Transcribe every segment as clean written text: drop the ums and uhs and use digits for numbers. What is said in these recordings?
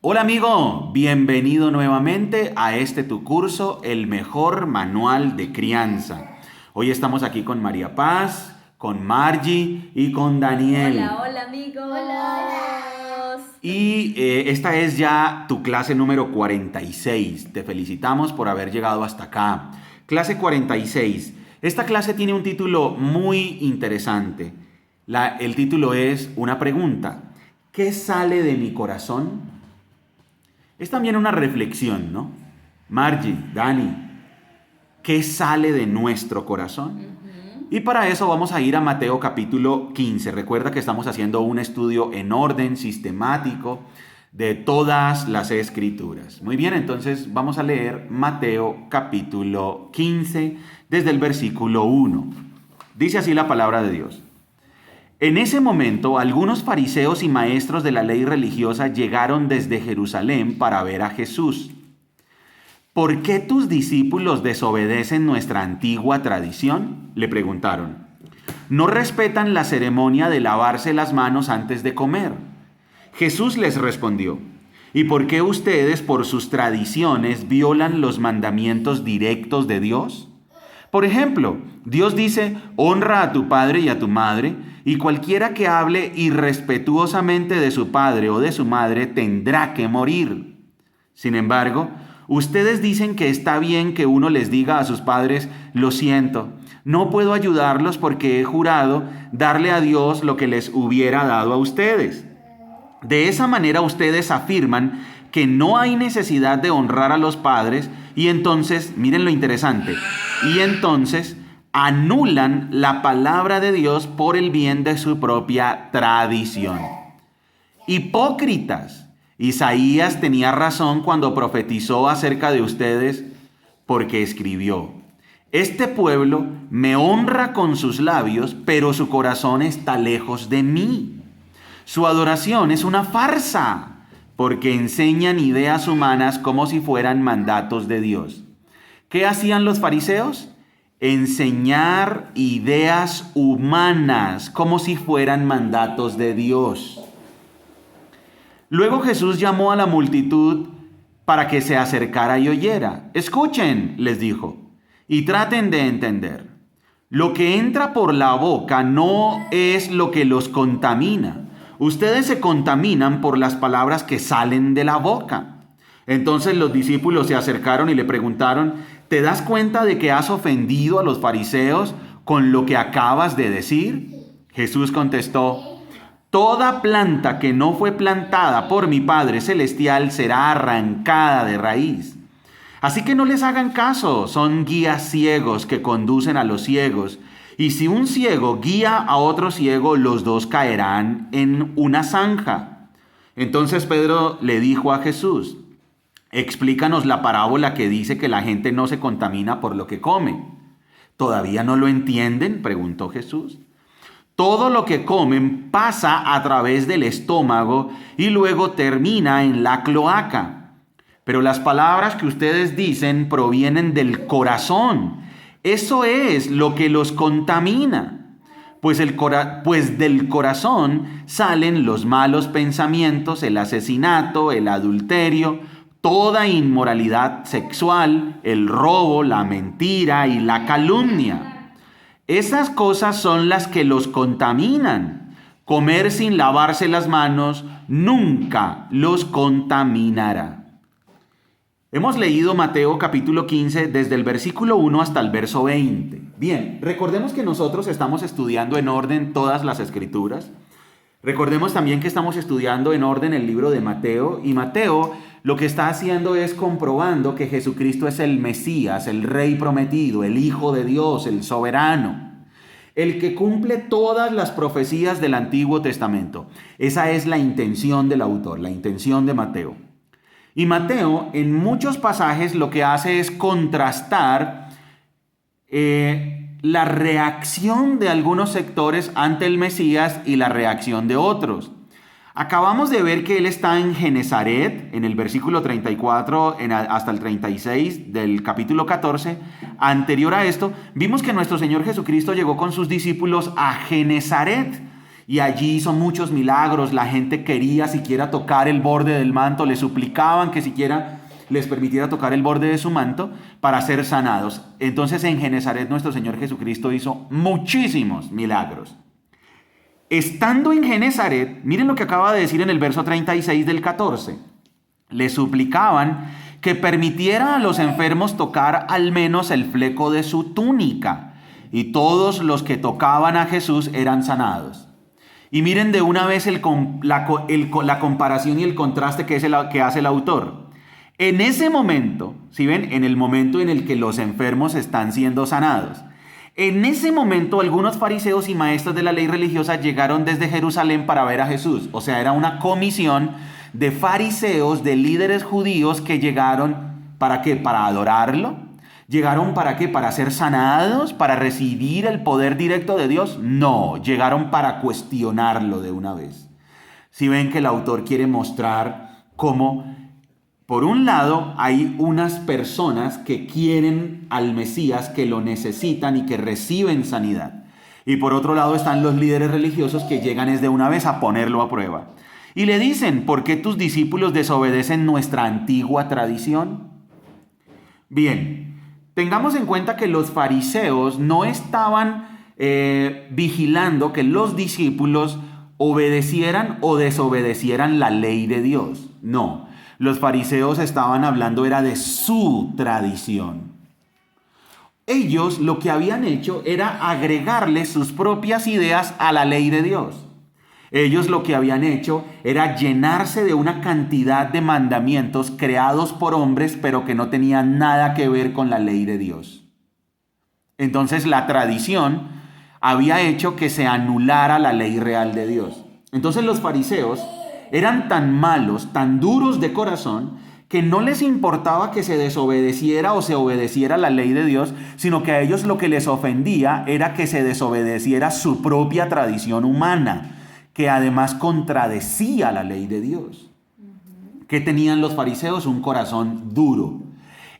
Hola amigo, bienvenido nuevamente a este tu curso, el mejor manual de crianza. Hoy estamos aquí con María Paz, con Margie y con Daniel. Hola, hola amigos. Hola. Y esta es ya tu clase número 46. Te felicitamos por haber llegado hasta acá. Clase 46. Esta clase tiene un título muy interesante. El título es una pregunta. ¿Qué sale de mi corazón? Es también una reflexión, ¿no? Margie, Dani, ¿qué sale de nuestro corazón? Y para eso vamos a ir a Mateo capítulo 15. Recuerda que estamos haciendo un estudio en orden sistemático de todas las escrituras. Muy bien, entonces vamos a leer Mateo capítulo 15 desde el versículo 1. Dice así la palabra de Dios. En ese momento, algunos fariseos y maestros de la ley religiosa llegaron desde Jerusalén para ver a Jesús. ¿Por qué tus discípulos desobedecen nuestra antigua tradición?, le preguntaron. No respetan la ceremonia de lavarse las manos antes de comer. Jesús les respondió, ¿y por qué ustedes por sus tradiciones violan los mandamientos directos de Dios? Por ejemplo, Dios dice, honra a tu padre y a tu madre, y cualquiera que hable irrespetuosamente de su padre o de su madre tendrá que morir. Sin embargo, ustedes dicen que está bien que uno les diga a sus padres, lo siento, no puedo ayudarlos porque he jurado darle a Dios lo que les hubiera dado a ustedes. De esa manera ustedes afirman que no hay necesidad de honrar a los padres y entonces, miren lo interesante, y entonces anulan la palabra de Dios por el bien de su propia tradición. Hipócritas, Isaías tenía razón cuando profetizó acerca de ustedes porque escribió, este pueblo me honra con sus labios, pero su corazón está lejos de mí. Su adoración es una farsa, porque enseñan ideas humanas como si fueran mandatos de Dios. ¿Qué hacían los fariseos? Enseñar ideas humanas como si fueran mandatos de Dios. Luego Jesús llamó a la multitud para que se acercara y oyera. Escuchen, les dijo, y traten de entender. Lo que entra por la boca no es lo que los contamina. Ustedes se contaminan por las palabras que salen de la boca. Entonces los discípulos se acercaron y le preguntaron, ¿te das cuenta de que has ofendido a los fariseos con lo que acabas de decir? Jesús contestó, toda planta que no fue plantada por mi Padre Celestial será arrancada de raíz. Así que no les hagan caso, son guías ciegos que conducen a los ciegos. Y si un ciego guía a otro ciego, los dos caerán en una zanja. Entonces Pedro le dijo a Jesús, explícanos la parábola que dice que la gente no se contamina por lo que come. ¿Todavía no lo entienden?, preguntó Jesús. Todo lo que comen pasa a través del estómago y luego termina en la cloaca. Pero las palabras que ustedes dicen provienen del corazón. Eso es lo que los contamina. Pues del corazón salen los malos pensamientos, el asesinato, el adulterio, toda inmoralidad sexual, el robo, la mentira y la calumnia. Esas cosas son las que los contaminan. Comer sin lavarse las manos nunca los contaminará. Hemos leído Mateo capítulo 15 desde el versículo 1 hasta el verso 20. Bien, recordemos que nosotros estamos estudiando en orden todas las escrituras. Recordemos también que estamos estudiando en orden el libro de Mateo. Y Mateo lo que está haciendo es comprobando que Jesucristo es el Mesías, el Rey prometido, el Hijo de Dios, el soberano. El que cumple todas las profecías del Antiguo Testamento. Esa es la intención del autor, la intención de Mateo. Y Mateo en muchos pasajes lo que hace es contrastar la reacción de algunos sectores ante el Mesías y la reacción de otros. Acabamos de ver que él está en Genezaret, en el versículo 34 hasta el 36 del capítulo 14. Anterior a esto, vimos que nuestro Señor Jesucristo llegó con sus discípulos a Genezaret. y allí hizo muchos milagros. La gente quería siquiera tocar el borde del manto, le suplicaban que siquiera les permitiera tocar el borde de su manto para ser sanados. Entonces en Genesaret nuestro Señor Jesucristo hizo muchísimos milagros. Estando en Genesaret, miren lo que acaba de decir en el verso 36 del 14. Le suplicaban que permitiera a los enfermos tocar al menos el fleco de su túnica, y todos los que tocaban a Jesús eran sanados. Y miren de una vez la comparación y el contraste que hace el autor. En ese momento, ¿sí ven? En el momento en el que los enfermos están siendo sanados. En ese momento algunos fariseos y maestros de la ley religiosa llegaron desde Jerusalén para ver a Jesús. O sea, era una comisión de fariseos, de líderes judíos que llegaron, ¿para qué? Para adorarlo. ¿Llegaron para qué? ¿Para ser sanados? ¿Para recibir el poder directo de Dios? No, llegaron para cuestionarlo de una vez. Si ven que el autor quiere mostrar cómo, por un lado, hay unas personas que quieren al Mesías, que lo necesitan y que reciben sanidad. Y por otro lado están los líderes religiosos que llegan de una vez a ponerlo a prueba. Y le dicen, ¿por qué tus discípulos desobedecen nuestra antigua tradición? Bien, tengamos en cuenta que los fariseos no estaban vigilando que los discípulos obedecieran o desobedecieran la ley de Dios. No, los fariseos estaban hablando era de su tradición. Ellos lo que habían hecho era agregarle sus propias ideas a la ley de Dios. Ellos lo que habían hecho era llenarse de una cantidad de mandamientos creados por hombres, pero que no tenían nada que ver con la ley de Dios. Entonces la tradición había hecho que se anulara la ley real de Dios. Entonces los fariseos eran tan malos, tan duros de corazón, que no les importaba que se desobedeciera o se obedeciera la ley de Dios, sino que a ellos lo que les ofendía era que se desobedeciera su propia tradición humana, que además contradecía la ley de Dios. ¿Qué tenían los fariseos? Un corazón duro.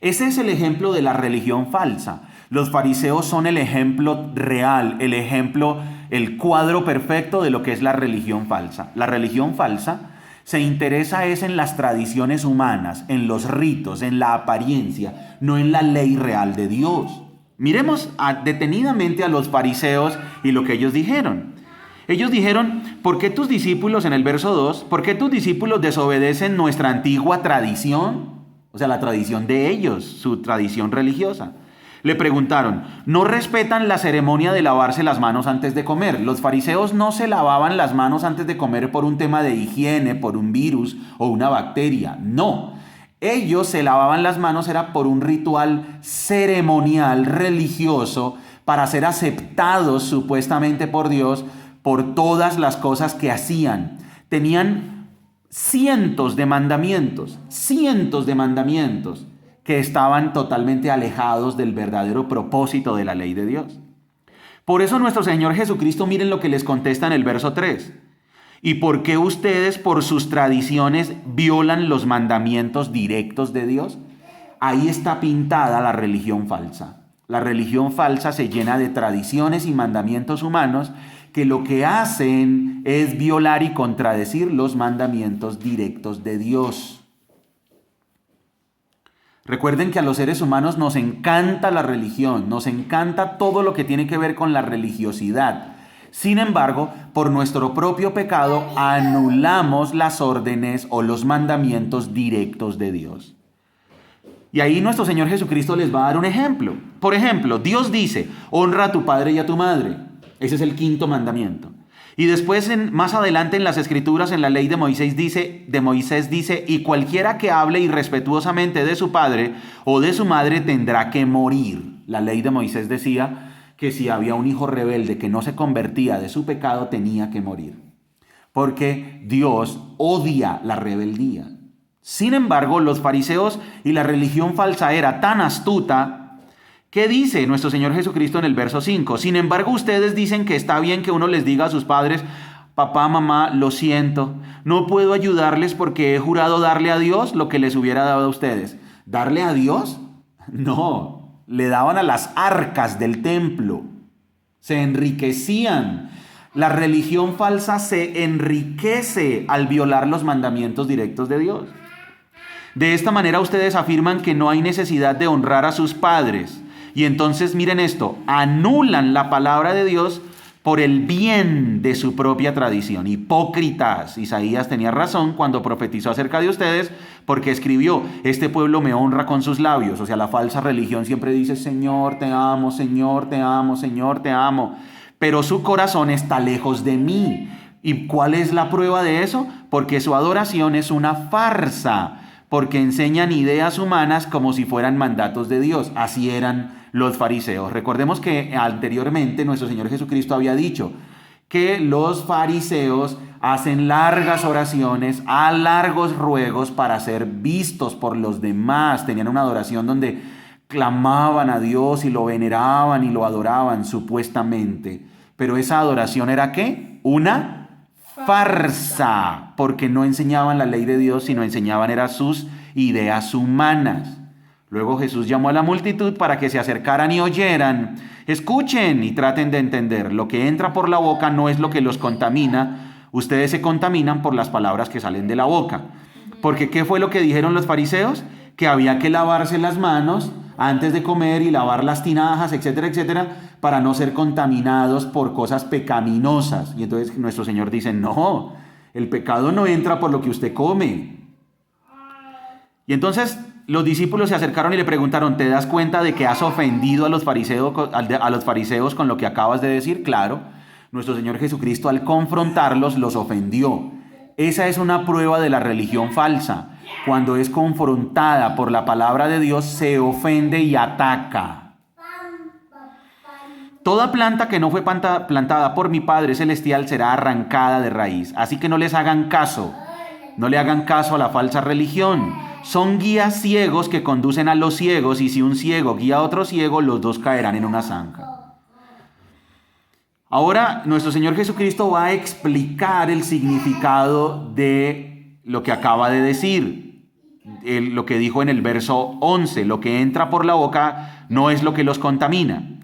Ese es el ejemplo de la religión falsa. Los fariseos son el ejemplo real, el cuadro perfecto de lo que es la religión falsa. La religión falsa se interesa en las tradiciones humanas, en los ritos, en la apariencia, no en la ley real de Dios. Miremos detenidamente a los fariseos y lo que ellos dijeron. Ellos dijeron, ¿por qué tus discípulos, en el verso 2, por qué tus discípulos desobedecen nuestra antigua tradición? O sea, la tradición de ellos, su tradición religiosa. Le preguntaron, ¿no respetan la ceremonia de lavarse las manos antes de comer? Los fariseos no se lavaban las manos antes de comer por un tema de higiene, por un virus o una bacteria. No, ellos se lavaban las manos era por un ritual ceremonial religioso para ser aceptados supuestamente por Dios por todas las cosas que hacían. Tenían cientos de mandamientos que estaban totalmente alejados del verdadero propósito de la ley de Dios. Por eso nuestro Señor Jesucristo, miren lo que les contesta en el verso 3. ¿Y por qué ustedes por sus tradiciones violan los mandamientos directos de Dios? Ahí está pintada la religión falsa. La religión falsa se llena de tradiciones y mandamientos humanos que lo que hacen es violar y contradecir los mandamientos directos de Dios. Recuerden que a los seres humanos nos encanta la religión, nos encanta todo lo que tiene que ver con la religiosidad. Sin embargo, por nuestro propio pecado anulamos las órdenes o los mandamientos directos de Dios. Y ahí nuestro Señor Jesucristo les va a dar un ejemplo. Por ejemplo, Dios dice, honra a tu padre y a tu madre. Ese es el quinto mandamiento. Y después, más adelante en las Escrituras, en la ley de Moisés dice, y cualquiera que hable irrespetuosamente de su padre o de su madre tendrá que morir. La ley de Moisés decía que si había un hijo rebelde que no se convertía de su pecado, tenía que morir. Porque Dios odia la rebeldía. Sin embargo, los fariseos y la religión falsa era tan astuta. ¿Qué dice nuestro Señor Jesucristo en el verso 5? Sin embargo, ustedes dicen que está bien que uno les diga a sus padres, papá, mamá, lo siento, no puedo ayudarles porque he jurado darle a Dios lo que les hubiera dado a ustedes. ¿Darle a Dios? No, le daban a las arcas del templo, se enriquecían. La religión falsa se enriquece al violar los mandamientos directos de Dios. De esta manera ustedes afirman que no hay necesidad de honrar a sus padres. Y entonces miren esto, anulan la palabra de Dios por el bien de su propia tradición. Hipócritas. Isaías tenía razón cuando profetizó acerca de ustedes, porque escribió: este pueblo me honra con sus labios. O sea, la falsa religión siempre dice: Señor, te amo, Señor, te amo, Señor, te amo. Pero su corazón está lejos de mí. ¿Y cuál es la prueba de eso? Porque su adoración es una farsa, porque enseñan ideas humanas como si fueran mandatos de Dios. Así eran los fariseos. Recordemos que anteriormente nuestro Señor Jesucristo había dicho que los fariseos hacen largas oraciones, a largos ruegos para ser vistos por los demás. Tenían una adoración donde clamaban a Dios y lo veneraban y lo adoraban supuestamente. Pero esa adoración era ¿qué? Una farsa, porque no enseñaban la ley de Dios, sino enseñaban eran sus ideas humanas. Luego Jesús llamó a la multitud para que se acercaran y oyeran. Escuchen y traten de entender. Lo que entra por la boca no es lo que los contamina. Ustedes se contaminan por las palabras que salen de la boca. Porque ¿qué fue lo que dijeron los fariseos? Que había que lavarse las manos antes de comer y lavar las tinajas, etcétera, etcétera, para no ser contaminados por cosas pecaminosas. Y entonces nuestro Señor dice: no, el pecado no entra por lo que usted come. Y entonces los discípulos se acercaron y le preguntaron: ¿te das cuenta de que has ofendido a los fariseos con lo que acabas de decir? Claro, nuestro Señor Jesucristo al confrontarlos los ofendió. Esa es una prueba de la religión falsa. Cuando es confrontada por la palabra de Dios, se ofende y ataca. Toda planta que no fue plantada por mi Padre Celestial será arrancada de raíz. Así que no les hagan caso. No le hagan caso a la falsa religión. Son guías ciegos que conducen a los ciegos, y si un ciego guía a otro ciego, los dos caerán en una zanja. Ahora, nuestro Señor Jesucristo va a explicar el significado de lo que acaba de decir. Lo que dijo en el verso 11, lo que entra por la boca no es lo que los contamina.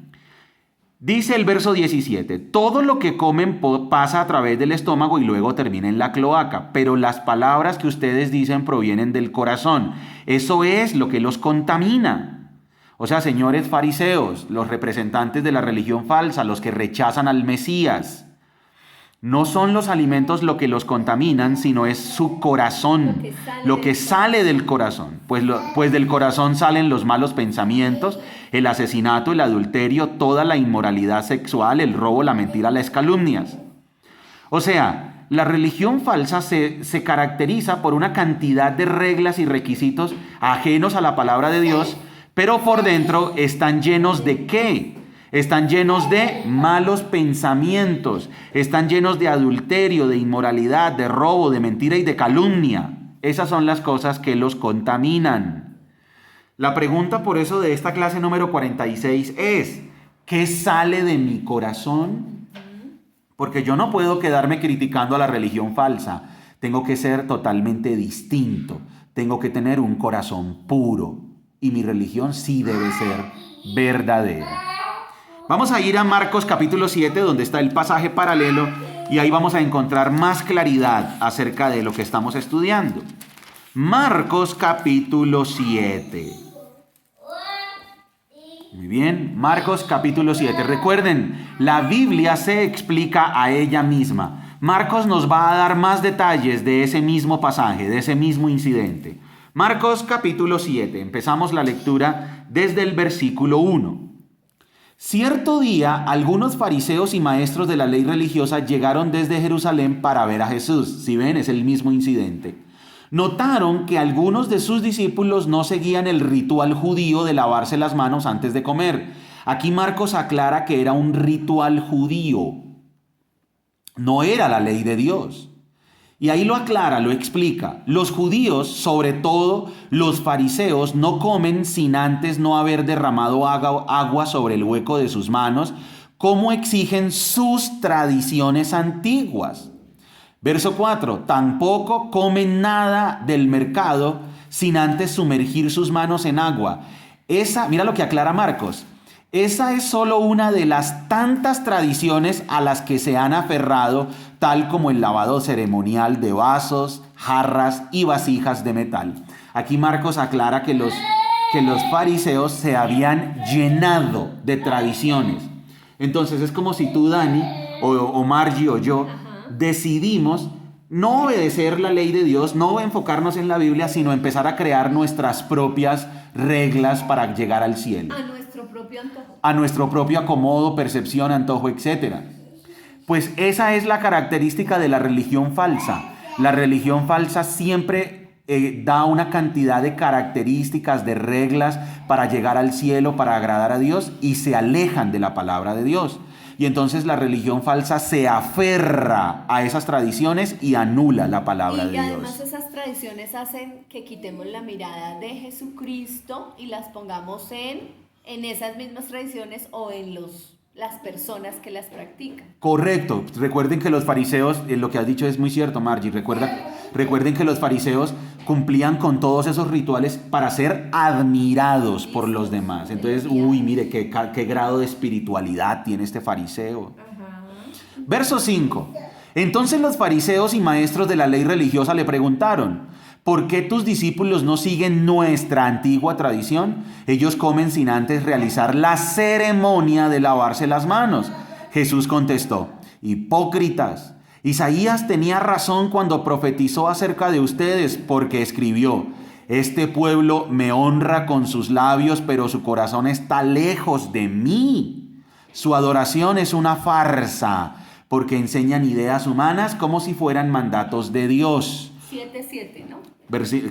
Dice el verso 17, todo lo que comen pasa a través del estómago y luego termina en la cloaca, pero las palabras que ustedes dicen provienen del corazón. Eso es lo que los contamina. O sea, señores fariseos, los representantes de la religión falsa, los que rechazan al Mesías, no son los alimentos lo que los contaminan, sino es su corazón, lo que sale del corazón. Pues del corazón salen los malos pensamientos, el asesinato, el adulterio, toda la inmoralidad sexual, el robo, la mentira, las calumnias. O sea, la religión falsa se caracteriza por una cantidad de reglas y requisitos ajenos a la palabra de Dios, pero por dentro están llenos de ¿qué? Están llenos de malos pensamientos, están llenos de adulterio, de inmoralidad, de robo, de mentira y de calumnia. Esas son las cosas que los contaminan. La pregunta por eso de esta clase número 46 es: ¿qué sale de mi corazón? Porque yo no puedo quedarme criticando a la religión falsa. Tengo que ser totalmente distinto. Tengo que tener un corazón puro. Y mi religión sí debe ser verdadera. Vamos a ir a Marcos capítulo 7, donde está el pasaje paralelo, y ahí vamos a encontrar más claridad acerca de lo que estamos estudiando. Marcos capítulo 7. Muy bien, Marcos capítulo 7. Recuerden, la Biblia se explica a ella misma. Marcos nos va a dar más detalles de ese mismo pasaje, de ese mismo incidente. Marcos capítulo 7. Empezamos la lectura desde el versículo 1. Cierto día, algunos fariseos y maestros de la ley religiosa llegaron desde Jerusalén para ver a Jesús. Si ven, es el mismo incidente. Notaron que algunos de sus discípulos no seguían el ritual judío de lavarse las manos antes de comer. Aquí Marcos aclara que era un ritual judío. No era la ley de Dios. Y ahí lo aclara, lo explica. Los judíos, sobre todo los fariseos, no comen sin antes no haber derramado agua sobre el hueco de sus manos, como exigen sus tradiciones antiguas. Verso 4. Tampoco comen nada del mercado sin antes sumergir sus manos en agua. Mira lo que aclara Marcos. Esa es solo una de las tantas tradiciones a las que se han aferrado, tal como el lavado ceremonial de vasos, jarras y vasijas de metal. Aquí Marcos aclara que los fariseos se habían llenado de tradiciones. Entonces es como si tú, Dani, o Margie o yo, decidimos no obedecer la ley de Dios, no enfocarnos en la Biblia, sino empezar a crear nuestras propias reglas para llegar al cielo. A nuestro propio antojo. A nuestro propio acomodo, percepción, antojo, etc. Pues esa es la característica de la religión falsa. La religión falsa siempre da una cantidad de características, de reglas para llegar al cielo, para agradar a Dios, y se alejan de la palabra de Dios. Y entonces la religión falsa se aferra a esas tradiciones y anula la palabra de Dios. Y además esas tradiciones hacen que quitemos la mirada de Jesucristo y las pongamos en esas mismas tradiciones o en las personas que las practican. Correcto. Recuerden que los fariseos, lo que has dicho es muy cierto, Margie. Recuerden que los fariseos cumplían con todos esos rituales para ser admirados por los demás. Entonces, mire qué grado de espiritualidad tiene este fariseo. Verso 5. Entonces los fariseos y maestros de la ley religiosa le preguntaron: ¿por qué tus discípulos no siguen nuestra antigua tradición? Ellos comen sin antes realizar la ceremonia de lavarse las manos. Jesús contestó: hipócritas, Isaías tenía razón cuando profetizó acerca de ustedes, porque escribió: este pueblo me honra con sus labios, pero su corazón está lejos de mí. Su adoración es una farsa, porque enseñan ideas humanas como si fueran mandatos de Dios. 7:7, ¿no?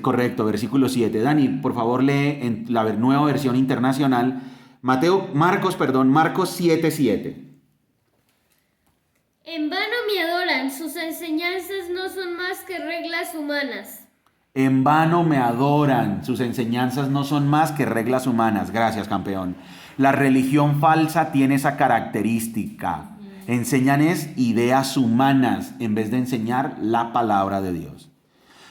Correcto, versículo 7. Dani, por favor, lee en la nueva versión internacional, Marcos 7:7. En vano me adoran, sus enseñanzas no son más que reglas humanas. En vano me adoran, sus enseñanzas no son más que reglas humanas. Gracias, campeón. La religión falsa tiene esa característica. Enseñan ideas humanas en vez de enseñar la palabra de Dios.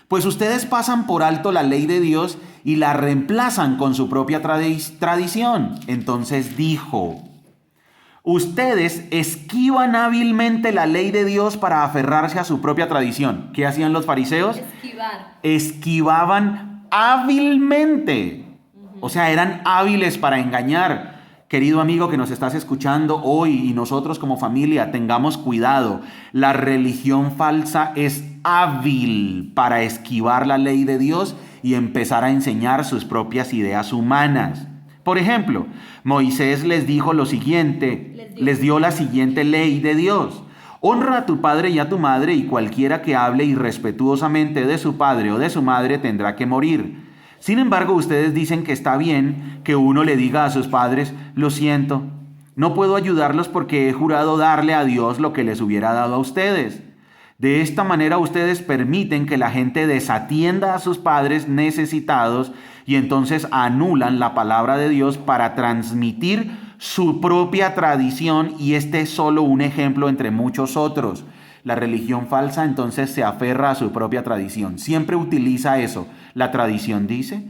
Pues ustedes pasan por alto la ley de Dios y la reemplazan con su propia tradición. Entonces dijo: ustedes esquivan hábilmente la ley de Dios para aferrarse a su propia tradición. ¿Qué hacían los fariseos? Esquivaban hábilmente. O sea, eran hábiles para engañar. Querido amigo que nos estás escuchando hoy, y nosotros como familia, tengamos cuidado. La religión falsa es hábil para esquivar la ley de Dios y empezar a enseñar sus propias ideas humanas. Por ejemplo, Moisés les dijo lo siguiente, les dio la siguiente ley de Dios: honra a tu padre y a tu madre, y cualquiera que hable irrespetuosamente de su padre o de su madre tendrá que morir. Sin embargo, ustedes dicen que está bien que uno le diga a sus padres: lo siento, no puedo ayudarlos porque he jurado darle a Dios lo que les hubiera dado a ustedes. De esta manera ustedes permiten que la gente desatienda a sus padres necesitados y entonces anulan la palabra de Dios para transmitir su propia tradición, y este es solo un ejemplo entre muchos otros. La religión falsa entonces se aferra a su propia tradición. Siempre utiliza eso. La tradición dice,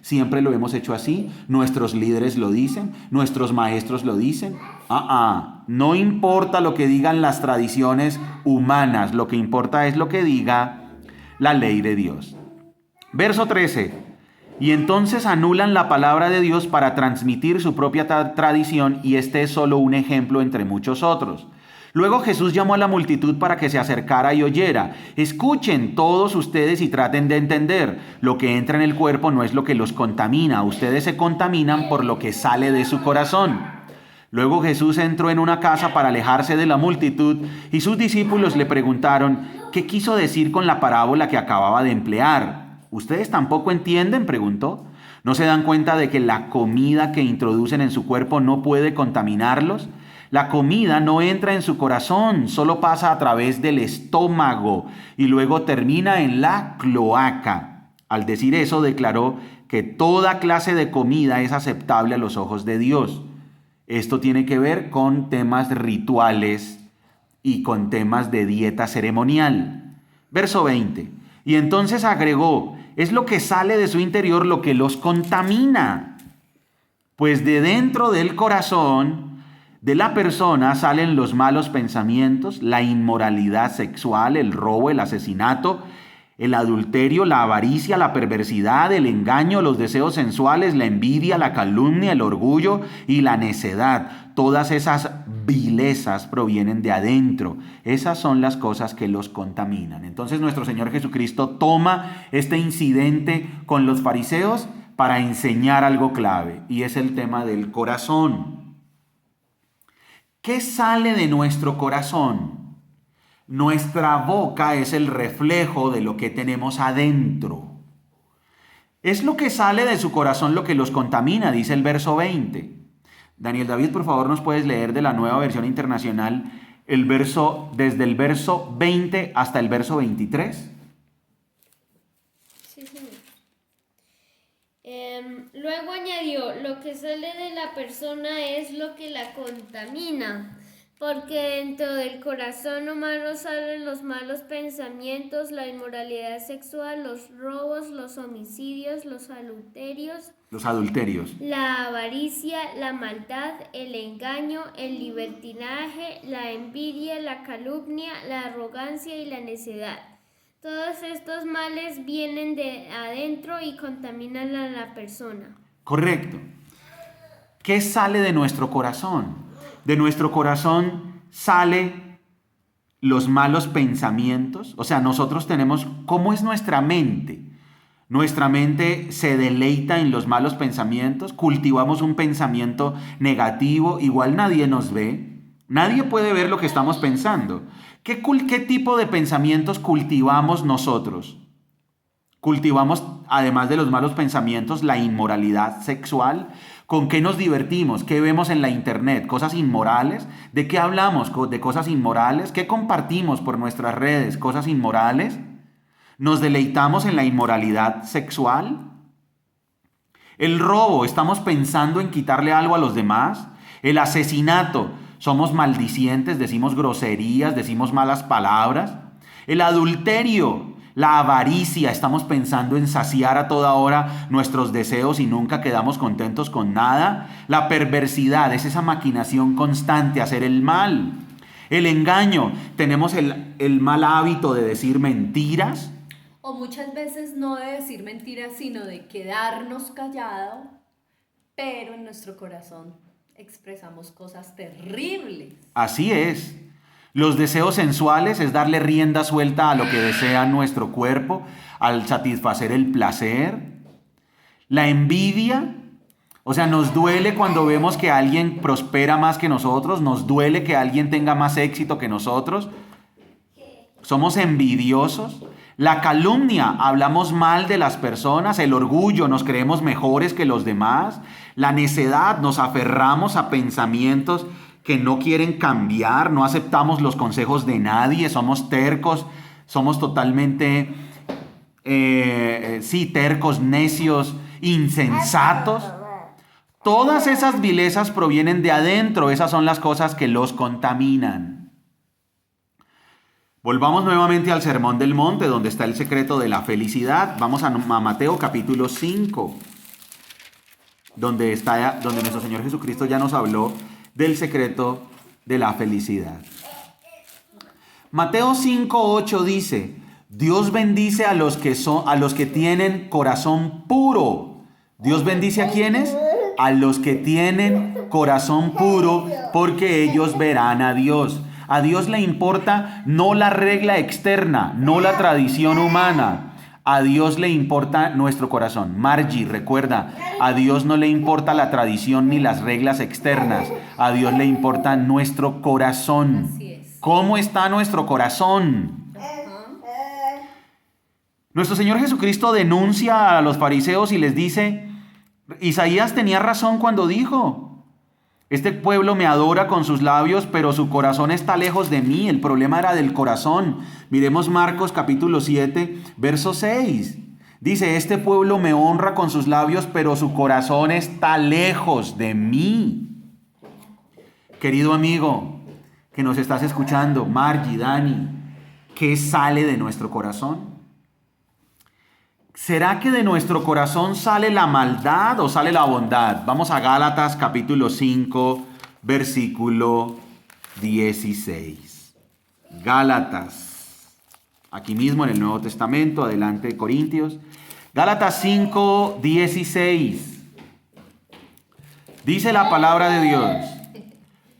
siempre lo hemos hecho así, nuestros líderes lo dicen, nuestros maestros lo dicen. No importa lo que digan las tradiciones humanas, lo que importa es lo que diga la ley de Dios. Verso 13. Y entonces anulan la palabra de Dios para transmitir su propia tradición, y este es solo un ejemplo entre muchos otros. Luego Jesús llamó a la multitud para que se acercara y oyera. Escuchen todos ustedes y traten de entender. Lo que entra en el cuerpo no es lo que los contamina. Ustedes se contaminan por lo que sale de su corazón. Luego Jesús entró en una casa para alejarse de la multitud, y sus discípulos le preguntaron: ¿qué quiso decir con la parábola que acababa de emplear? ¿Ustedes tampoco entienden?, preguntó. ¿No se dan cuenta de que la comida que introducen en su cuerpo no puede contaminarlos? La comida no entra en su corazón, solo pasa a través del estómago y luego termina en la cloaca. Al decir eso, declaró que toda clase de comida es aceptable a los ojos de Dios. Esto tiene que ver con temas rituales y con temas de dieta ceremonial. Verso 20. Y entonces agregó: es lo que sale de su interior lo que los contamina. Pues de dentro del corazón de la persona salen los malos pensamientos, la inmoralidad sexual, el robo, el asesinato, el adulterio, la avaricia, la perversidad, el engaño, los deseos sensuales, la envidia, la calumnia, el orgullo y la necedad. Todas esas vilezas provienen de adentro. Esas son las cosas que los contaminan. Entonces nuestro Señor Jesucristo toma este incidente con los fariseos para enseñar algo clave, y es el tema del corazón. ¿Qué sale de nuestro corazón? Nuestra boca es el reflejo de lo que tenemos adentro. Es lo que sale de su corazón lo que los contamina, dice el verso 20. Daniel David, por favor, nos puedes leer de la Nueva Versión Internacional el verso, desde el verso 20 hasta el verso 23. Sí, señor. Luego añadió, lo que sale de la persona es lo que la contamina, porque dentro del corazón humano salen los malos pensamientos, la inmoralidad sexual, los robos, los homicidios, los adulterios, la avaricia, la maldad, el engaño, el libertinaje, la envidia, la calumnia, la arrogancia y la necedad. Todos estos males vienen de adentro y contaminan a la persona. Correcto. ¿Qué sale de nuestro corazón? De nuestro corazón sale los malos pensamientos. O sea, nosotros tenemos, ¿cómo es nuestra mente? Nuestra mente se deleita en los malos pensamientos, cultivamos un pensamiento negativo, igual nadie nos ve, nadie puede ver lo que estamos pensando. ¿Qué tipo de pensamientos cultivamos nosotros? Cultivamos, además de los malos pensamientos, la inmoralidad sexual. ¿Con qué nos divertimos? ¿Qué vemos en la internet? ¿Cosas inmorales? ¿De qué hablamos? ¿De cosas inmorales? ¿Qué compartimos por nuestras redes? ¿Cosas inmorales? ¿Nos deleitamos en la inmoralidad sexual? El robo, ¿estamos pensando en quitarle algo a los demás? El asesinato, ¿somos maldicientes? ¿Decimos groserías? ¿Decimos malas palabras? El adulterio, la avaricia, ¿estamos pensando en saciar a toda hora nuestros deseos y nunca quedamos contentos con nada? La perversidad es esa maquinación constante, hacer el mal. El engaño, tenemos el mal hábito de decir mentiras. O muchas veces no de decir mentiras, sino de quedarnos callados, pero en nuestro corazón expresamos cosas terribles. Así es. Los deseos sensuales es darle rienda suelta a lo que desea nuestro cuerpo, al satisfacer el placer. La envidia, o sea, nos duele cuando vemos que alguien prospera más que nosotros, nos duele que alguien tenga más éxito que nosotros. Somos envidiosos. La calumnia, hablamos mal de las personas. El orgullo, nos creemos mejores que los demás. La necedad, nos aferramos a pensamientos que no quieren cambiar, no aceptamos los consejos de nadie, somos tercos, somos totalmente, tercos, necios, insensatos. Todas esas vilezas provienen de adentro, esas son las cosas que los contaminan. Volvamos nuevamente al Sermón del Monte, donde está el secreto de la felicidad. Vamos a Mateo capítulo 5, donde nuestro Señor Jesucristo ya nos habló del secreto de la felicidad. Mateo 5:8 dice: Dios bendice a los que tienen corazón puro. ¿Dios bendice a quiénes? A los que tienen corazón puro, porque ellos verán a Dios. A Dios le importa no la regla externa, no la tradición humana. A Dios le importa nuestro corazón. Margie, recuerda, a Dios no le importa la tradición ni las reglas externas. A Dios le importa nuestro corazón. Así es. ¿Cómo está nuestro corazón? Nuestro Señor Jesucristo denuncia a los fariseos y les dice, Isaías tenía razón cuando dijo, este pueblo me adora con sus labios, pero su corazón está lejos de mí. El problema era del corazón. Miremos Marcos capítulo 7, verso 6. Dice, este pueblo me honra con sus labios, pero su corazón está lejos de mí. Querido amigo, que nos estás escuchando, Margie, Dani, ¿qué sale de nuestro corazón? ¿Será que de nuestro corazón sale la maldad o sale la bondad? Vamos a Gálatas capítulo 5, versículo 16. Gálatas, aquí mismo en el Nuevo Testamento, adelante de Corintios. Gálatas 5, 16. Dice la palabra de Dios.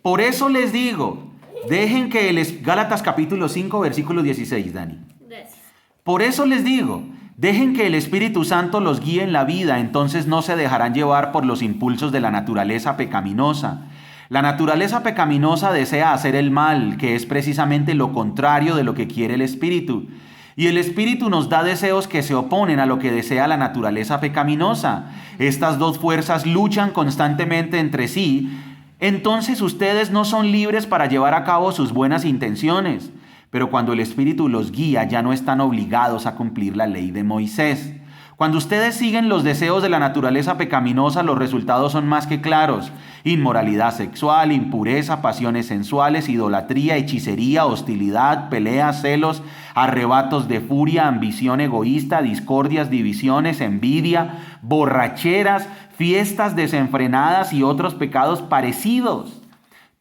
Por eso les digo, dejen que Gálatas capítulo 5, versículo 16, Dani. Gracias. Por eso les digo, dejen que el Espíritu Santo los guíe en la vida, entonces no se dejarán llevar por los impulsos de la naturaleza pecaminosa. La naturaleza pecaminosa desea hacer el mal, que es precisamente lo contrario de lo que quiere el Espíritu. Y el Espíritu nos da deseos que se oponen a lo que desea la naturaleza pecaminosa. Estas dos fuerzas luchan constantemente entre sí. Entonces ustedes no son libres para llevar a cabo sus buenas intenciones. Pero cuando el Espíritu los guía, ya no están obligados a cumplir la ley de Moisés. Cuando ustedes siguen los deseos de la naturaleza pecaminosa, los resultados son más que claros. Inmoralidad sexual, impureza, pasiones sensuales, idolatría, hechicería, hostilidad, peleas, celos, arrebatos de furia, ambición egoísta, discordias, divisiones, envidia, borracheras, fiestas desenfrenadas y otros pecados parecidos.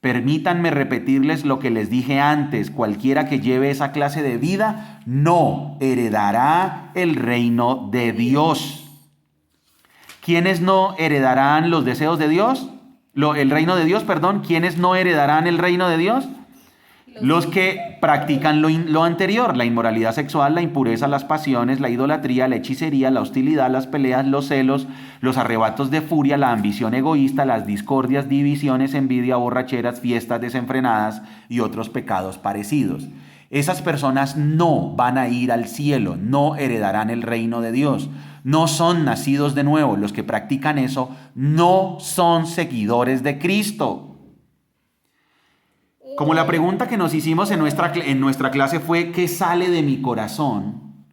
Permítanme repetirles lo que les dije antes: cualquiera que lleve esa clase de vida no heredará el reino de Dios. ¿Quiénes no heredarán los deseos de Dios? El reino de Dios, perdón. ¿Quiénes no heredarán el reino de Dios? Los que practican lo anterior: la inmoralidad sexual, la impureza, las pasiones, la idolatría, la hechicería, la hostilidad, las peleas, los celos, los arrebatos de furia, la ambición egoísta, las discordias, divisiones, envidia, borracheras, fiestas desenfrenadas y otros pecados parecidos. Esas personas no van a ir al cielo, no heredarán el reino de Dios. No son nacidos de nuevo. Los que practican eso no son seguidores de Cristo. Como la pregunta que nos hicimos en nuestra clase fue ¿qué sale de mi corazón?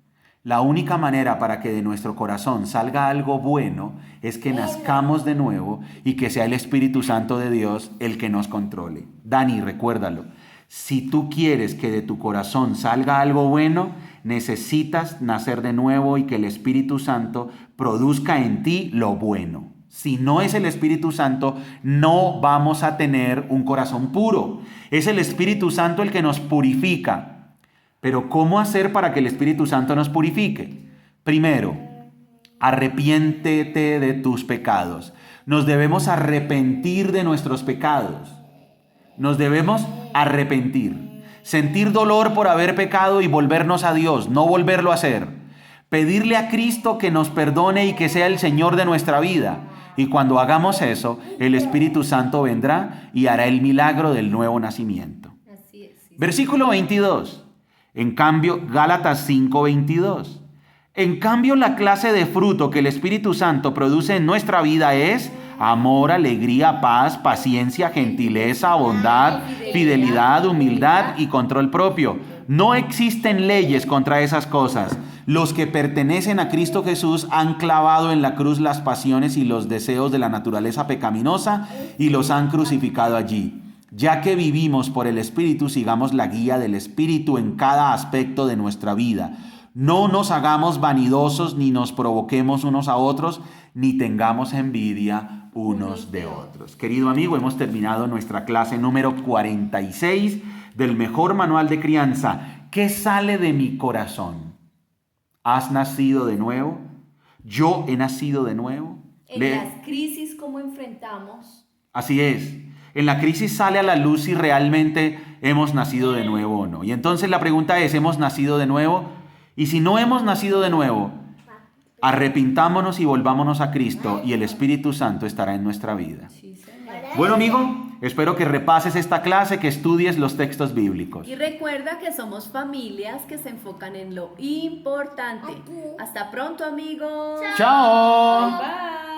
La única manera para que de nuestro corazón salga algo bueno es que nazcamos de nuevo y que sea el Espíritu Santo de Dios el que nos controle. Dani, recuérdalo. Si tú quieres que de tu corazón salga algo bueno, necesitas nacer de nuevo y que el Espíritu Santo produzca en ti lo bueno. Si no es el Espíritu Santo, no vamos a tener un corazón puro. Es el Espíritu Santo el que nos purifica. Pero ¿cómo hacer para que el Espíritu Santo nos purifique? Primero, arrepiéntete de tus pecados. Nos debemos arrepentir de nuestros pecados. Nos debemos arrepentir. Sentir dolor por haber pecado y volvernos a Dios, no volverlo a hacer. Pedirle a Cristo que nos perdone y que sea el Señor de nuestra vida. Y cuando hagamos eso, el Espíritu Santo vendrá y hará el milagro del nuevo nacimiento. Así es, sí. Versículo 22. En cambio, Gálatas 5, 22. En cambio, la clase de fruto que el Espíritu Santo produce en nuestra vida es amor, alegría, paz, paciencia, gentileza, bondad, fidelidad, humildad y control propio. No existen leyes contra esas cosas. Los que pertenecen a Cristo Jesús han clavado en la cruz las pasiones y los deseos de la naturaleza pecaminosa y los han crucificado allí. Ya que vivimos por el Espíritu, sigamos la guía del Espíritu en cada aspecto de nuestra vida. No nos hagamos vanidosos, ni nos provoquemos unos a otros, ni tengamos envidia unos de otros. Querido amigo, hemos terminado nuestra clase número 46 del mejor manual de crianza. ¿Qué sale de mi corazón? ¿Has nacido de nuevo? ¿Yo he nacido de nuevo? En las crisis, ¿cómo enfrentamos? Así es. En la crisis sale a la luz si realmente hemos nacido de nuevo o no. Y entonces la pregunta es, ¿hemos nacido de nuevo? Y si no hemos nacido de nuevo, arrepintámonos y volvámonos a Cristo y el Espíritu Santo estará en nuestra vida. Sí, señor. Bueno, amigo, espero que repases esta clase, que estudies los textos bíblicos. Y recuerda que somos familias que se enfocan en lo importante. Hasta pronto, amigos. ¡Chao! Bye.